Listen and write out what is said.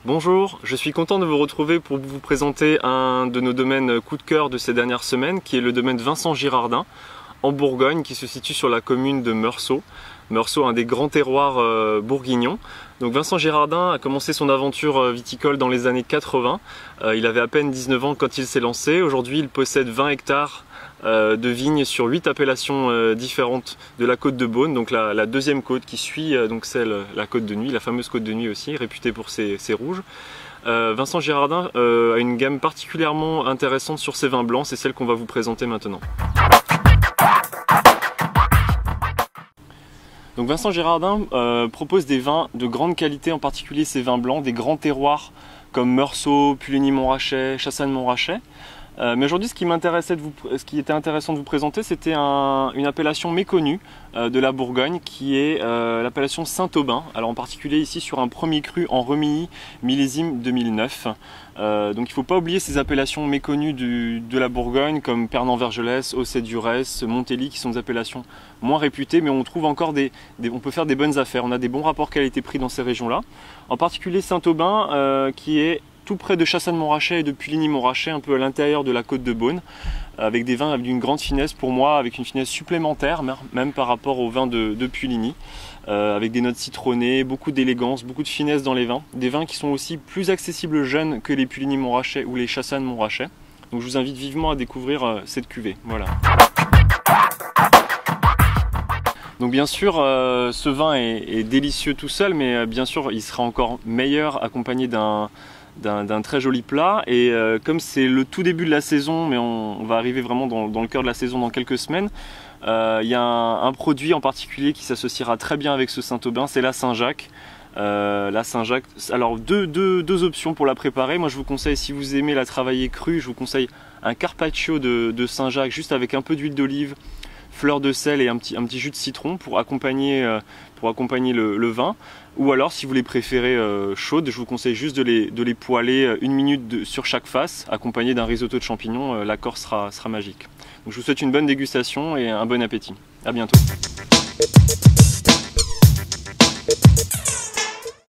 Bonjour, je suis content de vous retrouver pour vous présenter un de nos domaines coup de cœur de ces dernières semaines, qui est le domaine Vincent Girardin, en Bourgogne, qui se situe sur la commune de Meursault. Meursault, un des grands terroirs bourguignons. Donc Vincent Girardin a commencé son aventure viticole dans les années 80. Il avait à peine 19 ans quand il s'est lancé. Aujourd'hui, il possède 20 hectares de vignes sur 8 appellations différentes de la côte de Beaune, donc la deuxième côte qui suit donc la côte de Nuits, la fameuse côte de Nuits aussi, réputée pour ses rouges. Vincent Girardin a une gamme particulièrement intéressante sur ses vins blancs, c'est celle qu'on va vous présenter maintenant. Donc Vincent Girardin propose des vins de grande qualité, en particulier ses vins blancs, des grands terroirs comme Meursault, Puligny-Montrachet, Chassagne-Montrachet. Mais aujourd'hui, ce qui était intéressant de vous présenter, c'était une appellation méconnue de la Bourgogne, qui est l'appellation Saint-Aubin. Alors en particulier ici sur un premier cru en Remilly, millésime 2009. Donc il ne faut pas oublier ces appellations méconnues de la Bourgogne, comme Pernan-Vergelès, Auxey-Durès, Montély, qui sont des appellations moins réputées, mais on trouve encore on peut faire des bonnes affaires. On a des bons rapports qualité-prix dans ces régions-là. En particulier Saint-Aubin, qui est tout près de Chassagne-Montrachet et de Puligny-Montrachet, un peu à l'intérieur de la côte de Beaune, avec des vins d'une grande finesse pour moi, avec une finesse supplémentaire même par rapport aux vins de Puligny, avec des notes citronnées, beaucoup d'élégance, beaucoup de finesse dans les vins, des vins qui sont aussi plus accessibles jeunes que les Puligny-Montrachet ou les Chassagne-Montrachet. Donc je vous invite vivement à découvrir cette cuvée. Voilà. Donc bien sûr, ce vin est délicieux tout seul, mais bien sûr il sera encore meilleur accompagné d'un très joli plat. Et comme c'est le tout début de la saison, mais on va arriver vraiment dans le cœur de la saison dans quelques semaines, il y a un produit en particulier qui s'associera très bien avec ce Saint-Aubin, c'est la Saint-Jacques. La Saint-Jacques, alors deux options pour la préparer. Moi je vous conseille, si vous aimez la travailler crue, je vous conseille un carpaccio de Saint-Jacques, juste avec un peu d'huile d'olive, fleur de sel et un petit jus de citron pour accompagner le vin. Ou alors, si vous les préférez chaudes, je vous conseille juste de les poêler 1 minute sur chaque face, accompagné d'un risotto de champignons. L'accord sera magique. Donc, je vous souhaite une bonne dégustation et un bon appétit. À bientôt.